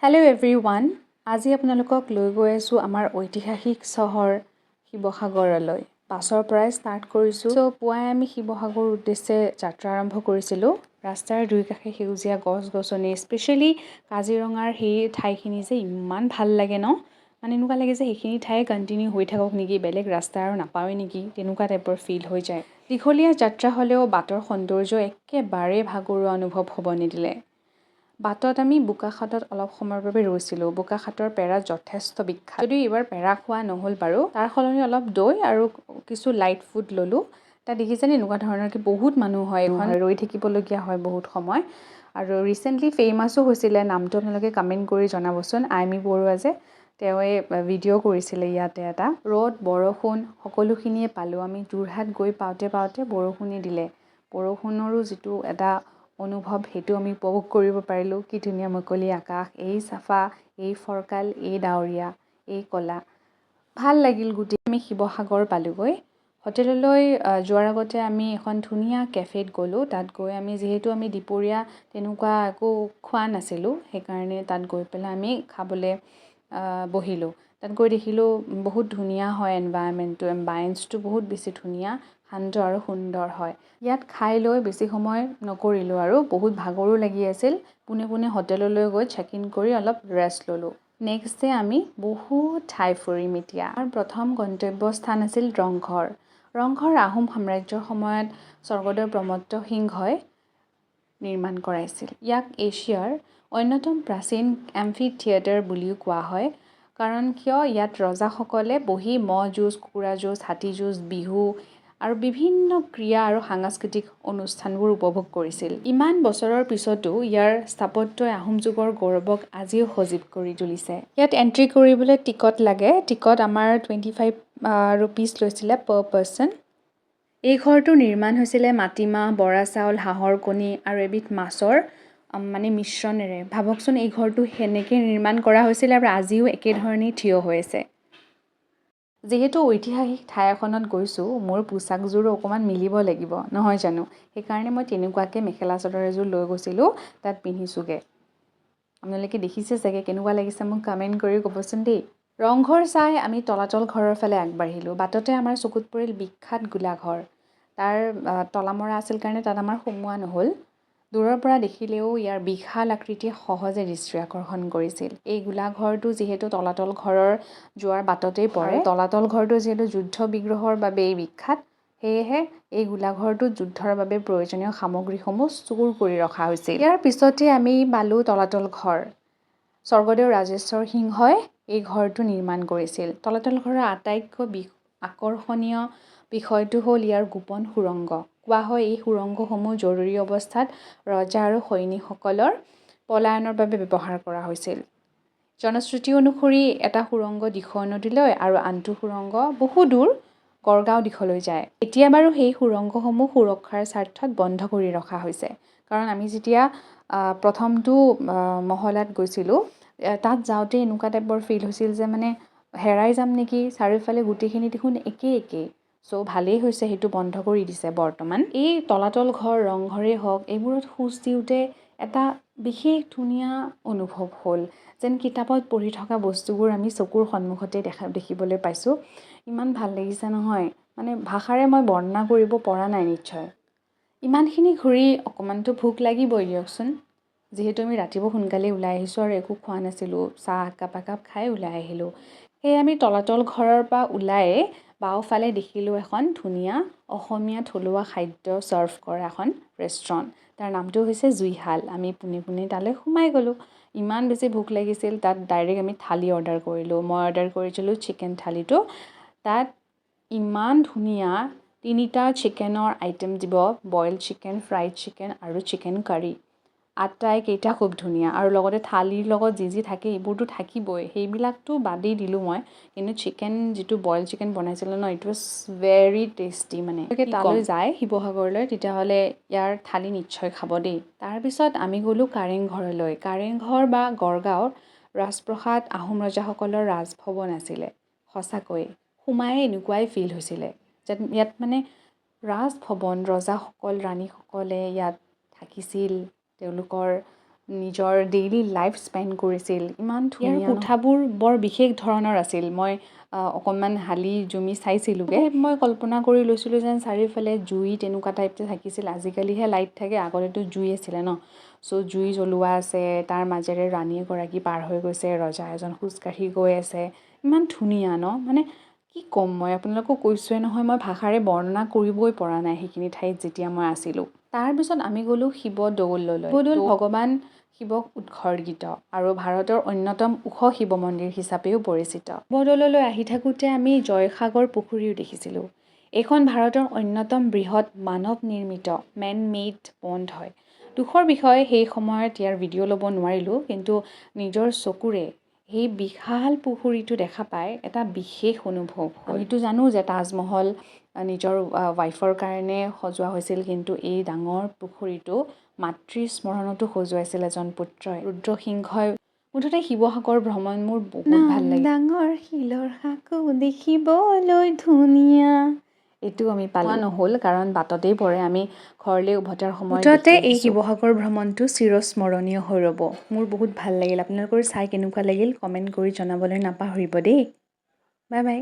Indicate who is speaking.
Speaker 1: Hello' everyone, আজি আপোনালোকক লৈ গৈ আছোঁ আমাৰ ঐতিহাসিক চহৰ শিৱসাগৰলৈ। বাছৰ পৰাই ষ্টাৰ্ট কৰিছোঁ। পুৱাই আমি শিৱসাগৰ উদ্দেশ্যে যাত্ৰা আৰম্ভ কৰিছিলোঁ। ৰাস্তাৰ দুই কাষে সেউজীয়া গছ-গছনি, স্পেচিয়েলি কাজিৰঙাৰ সেই ঠাইখিনি যে ইমান ভাল লাগে ন, মানে এনেকুৱা লাগে যে সেইখিনি ঠাই কণ্টিনিউ হৈ থাকক নেকি, বেলেগ ৰাস্তা আৰু নাপাওঁৱেই নেকি, তেনেকুৱা টাইপৰ ফিল হৈ যায়। দীঘলীয়া যাত্ৰা হ'লেও বাটৰ সৌন্দৰ্য একেবাৰে ভাগৰুৱা অনুভৱ হ'ব নিদিলে। বাটত আমি বোকাখাতত অলপ সময়ৰ বাবে ৰৈছিলোঁ। বোকাখাতৰ পেৰা যথেষ্ট বিখ্যাত। যদিও এইবাৰ পেৰা খোৱা নহ'ল বাৰু, তাৰ সলনি অলপ দৈ আৰু কিছু লাইট ফুড ল'লোঁ। তাত দেখিছেনে এনেকুৱা ধৰণৰ কি বহুত মানুহ হয়, এখন ৰৈ থাকিবলগীয়া হয় বহুত সময়। আৰু ৰিচেণ্টলি ফেমাছো হৈছিলে, নামটো আপোনালোকে কমেণ্ট কৰি জনাবচোন। আইমি বৰুৱা যে তেওঁৱে ভিডিঅ' কৰিছিলে ইয়াতে এটা। ৰ'দ বৰষুণ সকলোখিনিয়ে পালোঁ। আমি যোৰহাট গৈ পাওঁতে পাওঁতে বৰষুণে দিলে। বৰষুণৰো যিটো এটা অনুভৱ সেইটো আমি উপভোগ কৰিব পাৰিলোঁ। কি ধুনীয়া মুকলি আকাশ, এই চাফা, এই ফৰকাল, এই ডাৱৰীয়া, এই ক'লা। ভাল লাগিল গোটেই। আমি শিৱসাগৰ পালোঁগৈ। হোটেললৈ যোৱাৰ আগতে আমি এখন ধুনীয়া কেফেত গ'লোঁ। তাত গৈ আমি যিহেতু আমি দুপৰীয়া তেনেকুৱা একো খোৱা নাছিলোঁ, সেইকাৰণে তাত গৈ পেলাই আমি খাবলৈ বহিলোঁ। তাত গৈ দেখিলোঁ বহুত ধুনীয়া হয় এনভাইৰনমেণ্টটো, এম্বায়েন্সটো বহুত বেছি ধুনীয়া, শান্ত আৰু সুন্দৰ হয়। ইয়াত খাই লৈ বেছি সময় নকৰিলোঁ আৰু বহুত ভাগৰো লাগি আছিল। পোনে পোনে হোটেললৈ গৈ চেক ইন কৰি অলপ ৰেষ্ট ল'লোঁ। নেক্সট ডে আমি বহুত ঠাই ফুৰিম এতিয়া। আমাৰ প্ৰথম গন্তব্যস্থান আছিল ৰংঘৰ। ৰংঘৰ আহোম সাম্ৰাজ্যৰ সময়ত স্বৰ্গদেউ প্ৰমত্ত সিংহই নিৰ্মাণ কৰাইছিল। ইয়াক এছিয়াৰ অন্যতম প্ৰাচীন এম্ফি থিয়েটাৰ বুলিও কোৱা হয়। কাৰণ কিয়, ইয়াত ৰজাসকলে বহি ম'হ যুঁজ, কুকুৰা যুঁজ, হাতী যুঁজ, বিহু আৰু বিভিন্ন ক্ৰীড়া আৰু সাংস্কৃতিক অনুষ্ঠানবোৰ উপভোগ কৰিছিল। ইমান বছৰৰ পিছতো ইয়াৰ স্থাপত্যই আহোম যুগৰ গৌৰৱক আজিও সজীৱ কৰি তুলিছে। ইয়াত এণ্ট্ৰি কৰিবলৈ টিকট লাগে। টিকট আমাৰ 25 ৰুপিজ লৈছিলে পাৰ পাৰ্চন। এই ঘৰটো নিৰ্মাণ হৈছিলে মাটিমাহ, বৰা চাউল, হাঁহৰ কণী আৰু এবিধ মাছৰ মিশ্ৰণেৰে। ভাবকচোন, এই ঘৰটো সেনেকৈ নিৰ্মাণ কৰা হৈছিলে আৰু আজিও একেধৰণেই থিয় হৈ আছে। যিহেতু ঐতিহাসিক ঠাই এখনত গৈছোঁ, মোৰ পোচাকযোৰো অকণমান মিলিব লাগিব, নহয় জানো? সেইকাৰণে মই তেনেকুৱাকৈ মেখেলা চাদৰ এযোৰ লৈ গৈছিলোঁ, তাত পিন্ধিছোঁগৈ। আপোনালোকে দেখিছে চাগে, কেনেকুৱা লাগিছে মোক কমেণ্ট কৰি ক'বচোন দেই। ৰংঘৰ চাই আমি তলাতল ঘৰৰ ফালে আগবাঢ়িলোঁ। বাটতে আমাৰ চকুত পৰিল বিখ্যাত গোলাঘৰ। তাৰ তলা মৰা আছিল কাৰণে তাত আমাৰ সোমোৱা নহ'ল। দূৰৰ পৰা দেখিলেও ইয়াৰ বিশাল আকৃতিয়ে সহজে দৃষ্টি আকৰ্ষণ কৰিছিল। এই গোলাঘৰটো যিহেতু তলাতল ঘৰৰ যোৱাৰ বাটতেই পৰে, তলাতল ঘৰটো যিহেতু যুদ্ধ বিগ্ৰহৰ বাবেই বিখ্যাত, সেয়েহে এই গোলাঘৰটোত যুদ্ধৰ বাবে প্ৰয়োজনীয় সামগ্ৰীসমূহ চুৰ কৰি ৰখা হৈছিল। ইয়াৰ পিছতে আমি পালোঁ তলাতল ঘৰ। স্বৰ্গদেউ ৰাজেশ্বৰ সিংহই এই ঘৰটো নিৰ্মাণ কৰিছিল। তলাতল ঘৰৰ আটাইতকৈ আকৰ্ষণীয় বিষয়টো হ'ল ইয়াৰ গোপন সুৰংগ। কোৱা হয় এই সুৰংগসমূহ জৰুৰী অৱস্থাত ৰজা আৰু সৈনিকসকলৰ পলায়নৰ বাবে ব্যৱহাৰ কৰা হৈছিল। জনশ্ৰুতি অনুসৰি এটা সুৰংগ দিখৌ নদীলৈ আৰু আনটো সুৰংগ বহু দূৰ গড়গাঁও দিশলৈ যায়। এতিয়া বাৰু সেই সুৰংগসমূহ সুৰক্ষাৰ স্বাৰ্থত বন্ধ কৰি ৰখা হৈছে। কাৰণ আমি যেতিয়া প্ৰথমটো মহলাত গৈছিলোঁ, তাত যাওঁতে এনেকুৱা টাইপৰ ফিল হৈছিল যে হেৰাই যাম নেকি, চাৰিওফালে গোটেইখিনি দেখোন একেই। চ' ভালেই হৈছে সেইটো বন্ধ কৰি দিছে বৰ্তমান। এই তলাতল ঘৰ, ৰংঘৰেই হওক, এইবোৰত খোজ দিওঁতে এটা বিশেষ ধুনীয়া অনুভৱ হ'ল। যেন কিতাপত পঢ়ি থকা বস্তুবোৰ আমি চকুৰ সন্মুখতে দেখিবলৈ পাইছোঁ। ইমান ভাল লাগিছে নহয়, ভাষাৰে মই বৰ্ণনা কৰিব পৰা নাই নিশ্চয়। ইমানখিনি ঘূৰি অকণমানতো ভোক লাগিবই দিয়কচোন। যিহেতু আমি ৰাতিপুৱা সোনকালে ওলাই আহিছোঁ আৰু একো খোৱা নাছিলোঁ, চাহ একাপ খাই ওলাই আহিলোঁ। সেয়ে আমি তলাতল ঘৰৰ পৰা ওলাই বাওঁফালে দেখিলোঁ এখন ধুনীয়া অসমীয়া থলুৱা খাদ্য ছাৰ্ভ কৰা এখন ৰেষ্টুৰেণ্ট। তাৰ নামটো হৈছে জুইশাল। আমি পোনে তালৈ সোমাই গ'লোঁ। ইমান বেছি ভোক লাগিছিল, তাত ডাইৰেক্ট আমি থালি অৰ্ডাৰ কৰিলোঁ। মই অৰ্ডাৰ কৰিছিলোঁ চিকেন থালিটো। তাত ইমান ধুনীয়া 3টা চিকেনৰ আইটেম দিব, বইল চিকেন, ফ্ৰাইড চিকেন আৰু চিকেন কাৰী। আটাইকেইটা খুব ধুনীয়া আৰু লগতে থালিৰ লগত যি থাকে এইবোৰতো থাকিবই, সেইবিলাকতো বাদেই দিলোঁ মই। কিন্তু চিকেন যিটো বইল চিকেন বনাইছিলে ন, ইট ৱাজ ভেৰি টেষ্টি। তালৈ যায় শিৱসাগৰলৈ, তেতিয়াহ'লে ইয়াৰ থালি নিশ্চয় খাব দেই। তাৰপিছত আমি গ'লোঁ কাৰেংঘৰলৈ। কাৰেংঘৰ বা গড়গাঁৱৰ ৰাজপ্ৰসাদ আহোম ৰজাসকলৰ ৰাজভৱন আছিলে। সঁচাকৈ সোমায়ে এনেকুৱাই ফিল হৈছিলে যেন ইয়াত ৰাজভৱন, ৰজাসকল, ৰাণীসকলে ইয়াত থাকিছিল, তেওঁলোকৰ নিজৰ ডেইলি লাইফ স্পেণ্ড কৰিছিল। ইমান ধুনীয়া কোঠাবোৰ বৰ বিশেষ ধৰণৰ আছিল। মই অকণমান হালি জুমি চাইছিলোঁগৈ। মই কল্পনা কৰি লৈছিলোঁ যেন চাৰিওফালে জুই তেনেকুৱা টাইপতে থাকিছিল। আজিকালিহে লাইট থাকে, আগতেতো জুই আছিলে ন। চ' জুই জ্বলোৱা আছে, তাৰ মাজেৰে ৰাণী এগৰাকী পাৰ হৈ গৈছে, ৰজা এজন খোজকাঢ়ি গৈ আছে। ইমান ধুনীয়া ন, মানে কি ক'ম মই আপোনালোকক কৈছোঁৱে নহয়, মই ভাষাৰে বৰ্ণনা কৰিবই পৰা নাই সেইখিনি ঠাইত যেতিয়া মই আছিলোঁ। তাৰপিছত আমি গ'লোঁ শিৱদৌললৈ। শিৱদৌল ভগৱান শিৱক উৎসৰ্গিত আৰু ভাৰতৰ অন্যতম ওখ শিৱ মন্দিৰ হিচাপেও পৰিচিত। শিৱদৌললৈ আহি থাকোঁতে আমি জয়সাগৰ পুখুৰীও দেখিছিলোঁ। এইখন ভাৰতৰ অন্যতম বৃহৎ মানৱ নিৰ্মিত মেন মেড পণ্ড হয়। দুখৰ বিষয়ে সেই সময়ত ইয়াৰ ভিডিঅ' ল'ব নোৱাৰিলোঁ, কিন্তু নিজৰ চকুৰে সেই বিশাল পুখুৰীটো দেখা পাই এটা বিশেষ অনুভৱ হ'ল। আমিতো জানো যে তাজমহল নিজৰ ৱাইফৰ কাৰণে সজোৱা হৈছিল, কিন্তু এই ডাঙৰ পুখুৰীটো মাতৃৰ স্মৰণতো সজুৱাইছিল এজন পুত্ৰই, ৰুদ্ৰসিংহই। মুঠতে শিৱসাগৰ ভ্ৰমণ মোৰ বহুত ভাল লাগিল। ডাঙৰ শিলৰ সাঁকো দেখিবলৈ ধুনীয়া, এইটো আমি পোৱা নহ'ল কাৰণ বাটতেই পৰে। আমি ঘৰলৈ উভতাৰ সময়ত মুঠতে এই শিৱসাগৰ ভ্ৰমণটো চিৰস্মৰণীয় হৈ ৰ'ব। মোৰ বহুত ভাল লাগিল। আপোনালোকৰ চাই কেনেকুৱা লাগিল কমেণ্ট কৰি জনাবলৈ নাপাহৰিব দেই। Bye bye.